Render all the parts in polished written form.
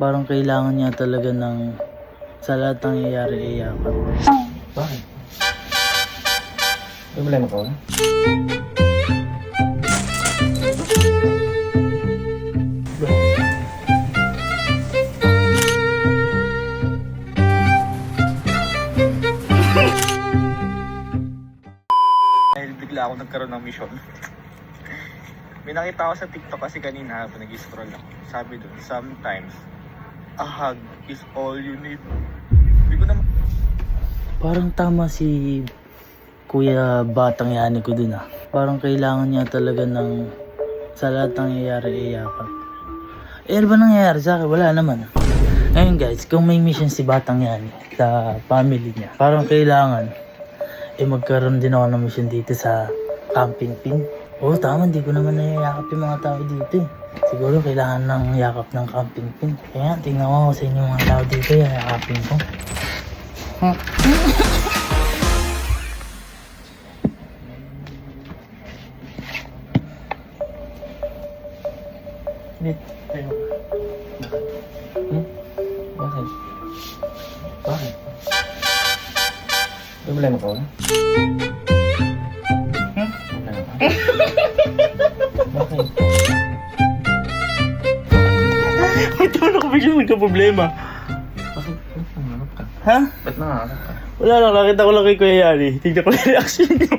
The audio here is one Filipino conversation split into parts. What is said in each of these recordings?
Parang kailangan niya talaga ng sa lahat ng nangyayari ay yakap. Bakit? May problema ko? Dahil bigla ako nagkaroon ng mission. May nakita ako sa TikTok kasi kanina habang nag-scroll ako. Sabi doon, sometimes a hug is all you need. Hindi ko naman... Parang tama si Kuya Batang Yani ko dun ah. Parang kailangan niya talaga ng sa lahat ng nangyayari ay yakap. Eh ano ba nangyayari sa akin? Wala naman. Ngayon guys, kung may mission si Batang Yani sa family niya, parang kailangan magkaroon din ako ng mission dito sa camping pin. Oo, tama, hindi ko naman nayayakap yung mga tao dito eh. Siguro kailangan ng yakap ng camping pin. Kaya tingnan ko sa inyo mga tao dito, yakapin ko. Wait, tayo. Bakit? Bakit? May problema ko? Problema ka? Bakit? May taon ako biglang nagka-problema. Bakit? Ba't nangarap ka? Ha? Ba't nangarap ka? Wala lang, nakita ko lang kay Kuya Yani. Tignan ko lang yung reaction niyo.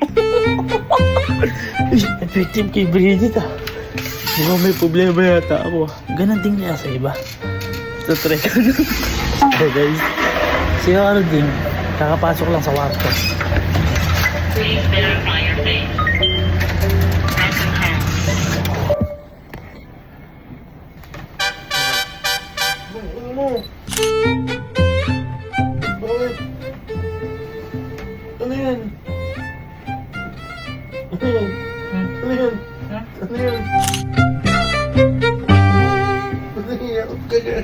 Effective kay Bridget ah. Mukhang may problema yata ako. Ganon din kaya sa iba. So try ko na. Okay guys. Si Aralding, kakapasok lang sa kwarto. Please verify your face. Press and hold. Ano mo? Bakit? Ano yan? Ano yan? Ano yan? Ano yan? Ba't nangiyakap ka dyan?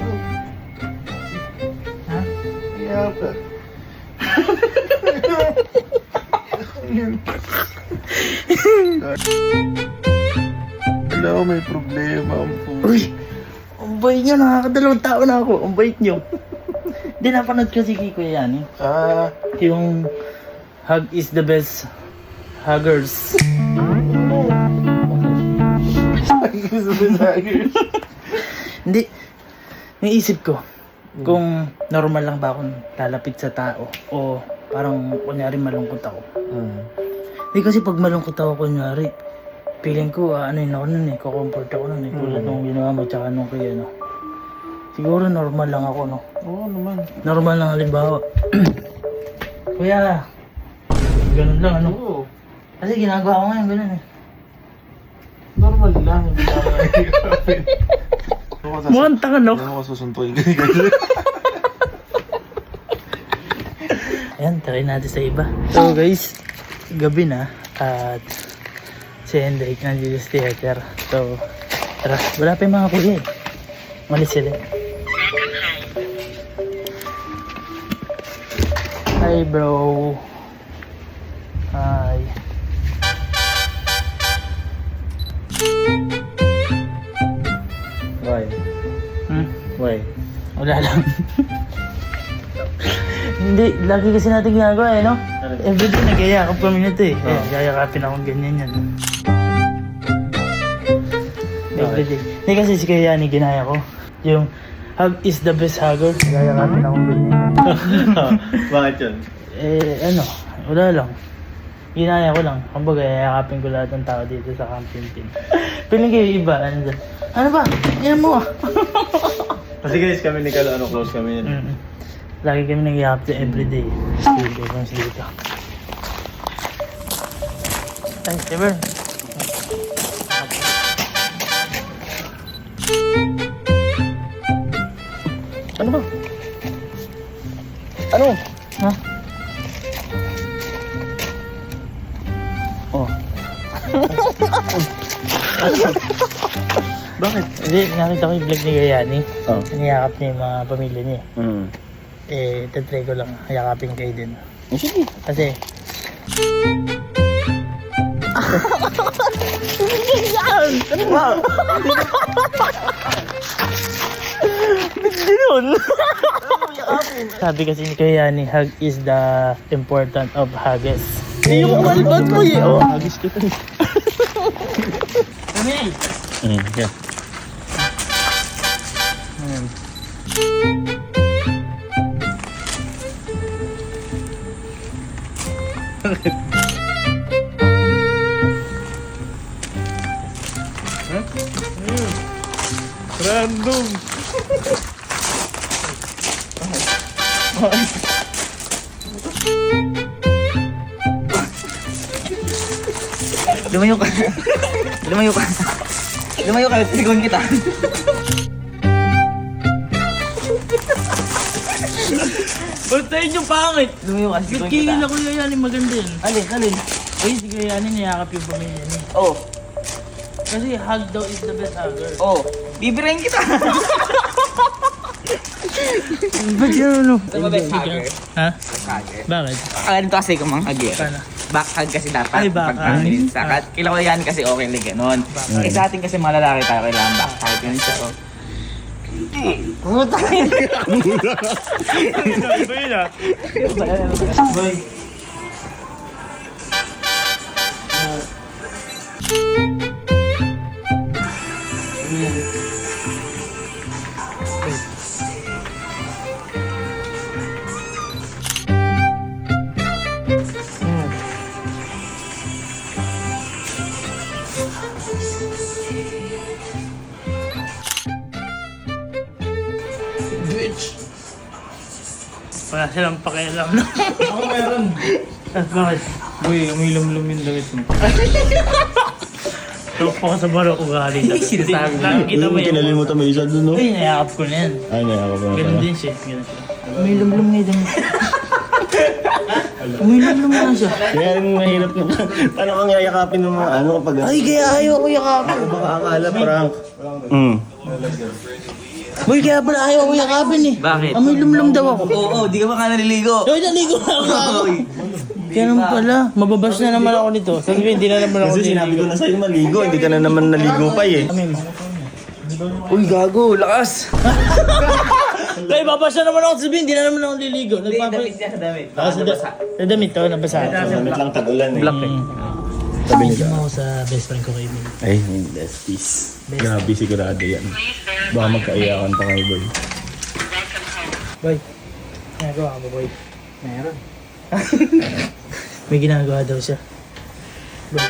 Ha? Nangiyakap ka? Ano yan? Wala ko, may problema ang puso. Uy! Ang bait nyo, nakakadalawang tao na ako. Ang bait nyo. Hindi, napanood kasi kay Kuya Yani. Yung hug is the best huggers. Hindi. Naisip ko, kung normal lang ba akong lalapit sa tao o parang kunyari malungkot ako. Hindi kasi pag malungkot ako kunyari, feeling ko ano yun ako nun eh, kukomfort ako nun eh. Tulad nung ginawa mo tsaka nung kaya no. Siguro normal lang ako no. Oo naman. Normal lang halimbawa. Kuya, ganun lang ano. Oo. Kasi ginagawa ko ngayon ganun eh. Normal lang. Hindi ako nahihirapin. Mukhang tanga no? Ano ko susuntuin ka? Ayan, try natin sa iba. So guys, gabi na at si Hendrik nandiyo sa theater. So, tara, wala pa yung mga kuya eh. Malis sila. Hi bro. Hi. Why? Why? Wala lang. Hindi, lagi kasi natin ginagawa eh, no? Everyday nag-ayakap kami nito eh. Oh. Gayakapin akong ganyan yan. Everyday. Hindi kasi si Kuya Yani ginaya ko. Yung hug is the best hugger. Gayakapin akong ganyan yan. Bakit yun? Ano, wala lang. Ginaya ko lang. Kumbaga, yayakapin ko lahat ng tao dito sa camping pin. Piling kayo iba, ano dyan? Ano ba? Yan mo ah. Kasi guys, kami ni Kalo, close kami yun. Lagi kami nag-iakap sa everyday. Dito, dito. Ay, Ever. Ano ba? Ano? Ha? Oh. Bakit? Hindi, nakita ko yung vlog ni Gayani. Oh. Niyakap niya yung mga pamilya niya. Mm. Tatry ko lang, yakapin kayo din. Sige. Kasi... Ano ba? Ganun. Sabi kasi ni Kuya Yani, hug is the important of hugs. Eh, yung malbad mo eh, oh. Hugis kita eh. Kamil! Yeah. Random. Lumayo ka. Lumayo ka. Lumayo ka, sigon kita. Ba't tayo yung pangit? Lumayo ka, Ba't sigon kikila kita. Kuya Yani maganda yun? Alin? Ay, si Kuya Yani niyakap yung pamilya niya. Oh, Kasi hug daw is the best hugger. oh. Bibirahin kita. Ba't yun ano? Ito ba best hugger? Ha? Best hugger. Bakit? Akala nito kasi kung mga hugger. Paano? Back hug kasi dapat. Ay, back pag hug. family sakat. Kila ko yan kasi okay lang ganon. Eh sa atin kasi mga lalaki tayo kailangan back hug. Ganun siya, oh. Puta ka yun. Iba yun ah. Boy. Bitch! Wala silang pakialam na. Ako meron. Bakit? Boy, umilom-lom yung damit mo. Tulog pa ka sa baro ugali. Sinasabi mo. Nakikita mo yan. Kinalimutan mo isa dun, no? Ay, nayakap ko na yan. Ay, nayaka pa na Ganun pala. din siya. Ganun siya. Umilom-lom nga dyan. Umilom-lom nga siya. Kaya rin mahirap na. Paano kang yayakapin ng mga ano kapag... Ay, kaya ayaw ko yakapin. Baka akala prank. Uy, kaya pala ayaw ko yakapin eh. Bakit? Umilom-lom daw ako. Oo, di ka ba ka naliligo? Uy, naligo na ako. Kaya naman pala, mababash na naman ako nito. Sabi hindi na naman ako Kasi sinabi ko na sa'yo maligo, hindi ka na naman naligo pa eh. Uy, gago, lakas. Kaya babash na naman ako sabihin, hindi na naman ako liligo. Damit niya sa damit. Ah, sa damit to, nabasa. Damit lang tag-ulan eh. Black eh. Sabi niya. Sabi mo ako sa best friend ko kay Emily. Ay, besties. Grabe, sigurado yan. Baka magkaiyakan pa kayo, boy. Welcome home. Boy, ginagawa ka ba, boy? Meron. May ginagawa daw siya. Boy.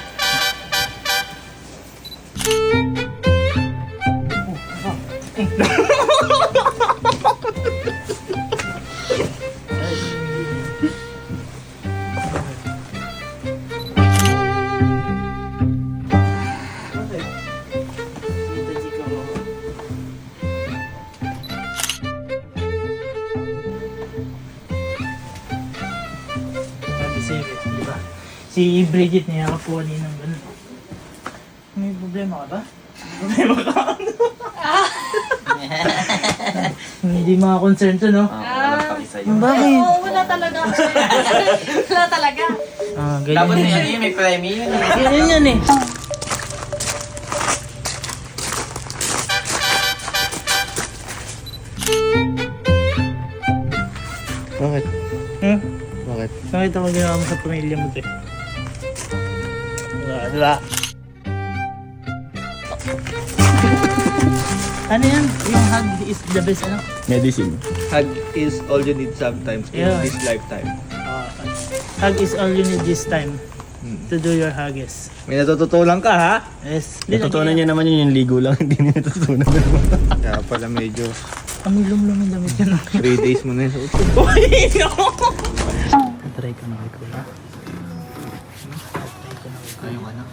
Si Bridget niya ako kanina ng ganun. May problema ka ba? Problema ka? Hindi mga concern to, no? Bakit? Oo, wala talaga. Wala talaga. Ah, ganyan Dapat yun. yan may premium. Ganyan yan eh. Bakit? Hmm? Bakit? Bakit ako ginawa mo sa pamilya mo, te? Wala. Ano yan? Yung hug is the best, ano? Medicine. Hug is all you need sometimes in Yeah. this lifetime. Hug is all you need this time to do your hugges. May natututulan ka, ha? Yes. Natutunan niya naman yun yung ligo lang, hindi niya natutunan. Kaya pala medyo Kami lumlum yung damit yan. 3 days mo na yung suot. Try ko na kay Kuya. Ayaw ka na.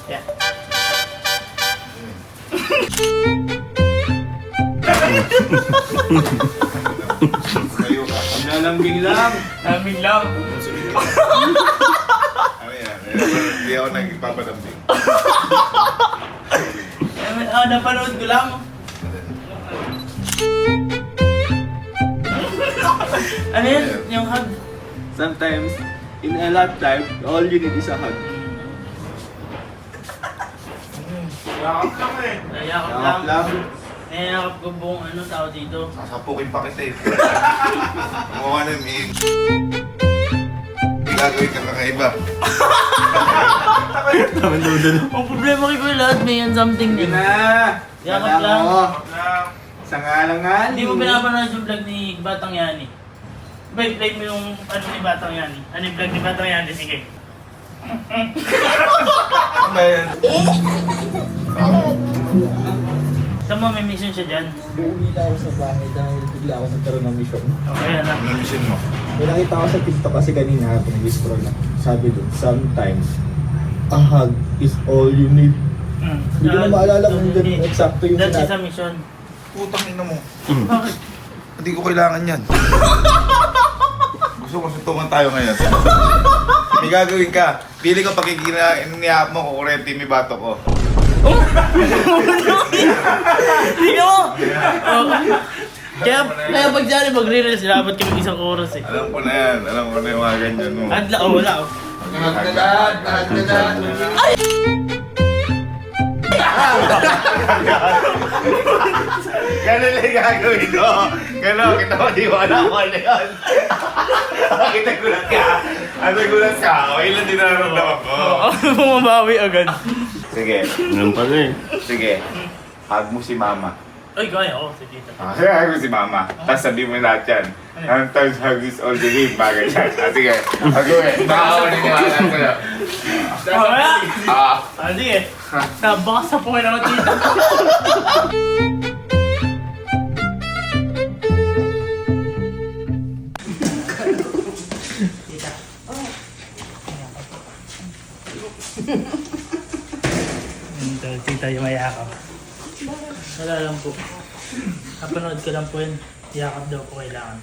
Yeah. Kayo ka. Ang lalambing lang. Amin lang. Ano yan? Hindi ako nagpapadambing. Napanood ko lang. Ano yun? Yung hug? Sometimes, in a lifetime, all you need is a hug. Yakap lang eh. Nayakap Yakap lang. lang. Nayakap ko buong ano tao dito. Sasapukin pa kita eh. Mukha na eh. Gagawin ka kakaiba. Ang problema kay Kuya lahat may yan something Yun din. na! Yakap lang. Sa ngalangan. Hindi mo pinapanood yung vlog ni Batang Yani. Wait, play mo yung ano ni Batang Yani. Ano yung vlog ni Batang Yani? Sige. Ano ba yan? Saan mo may mission siya dyan? Uuwi na ako sa bahay dahil bigla ako nagkaroon ng mission. Okay, ano? Ano mission mo? May nakita ako sa TikTok kasi kanina habang nag-scroll ako. Sabi doon, sometimes, a hug is all you need. Hindi ko na maalala kung ganun eksakto yung That's sinabi. isa mission. Putang ina mo. Bakit? Hindi ko kailangan yan. Gusto ko suntukan tayo ngayon. May gagawin ka. Pili ko pagkikinayap mo, kukurente yung bato ko. Hindi ka mo! Kaya pag dyan, magre-reels, dapat kami isang oras eh. Alam ko na yan. Alam ko na yung mga ganyan mo. Adla, oh, wala oh. Ganun lang gagawin ko. Ganun, kita mo, di wala ko ano yun. Kita gulat ka. Ano gulat ka? Okay lang din nararamdaman ko. Bumabawi agad. Sige, Ganun pala eh. sige. Hug mo si mama. Ay, kaya ako, si tita. Sige, hug mo si mama. Tapos sabihin mo lahat yan. Sometimes hug is all the game. Bagay yan. Sige, hug mo eh. Baka ako niniwala ko lang. Mamaya! Ah. Ah, sige. Baka sa pukin ako tita. Tita. Tita yung mayakap. Wala lang po. Napanood ko lang po yun. Yakap daw po kailangan.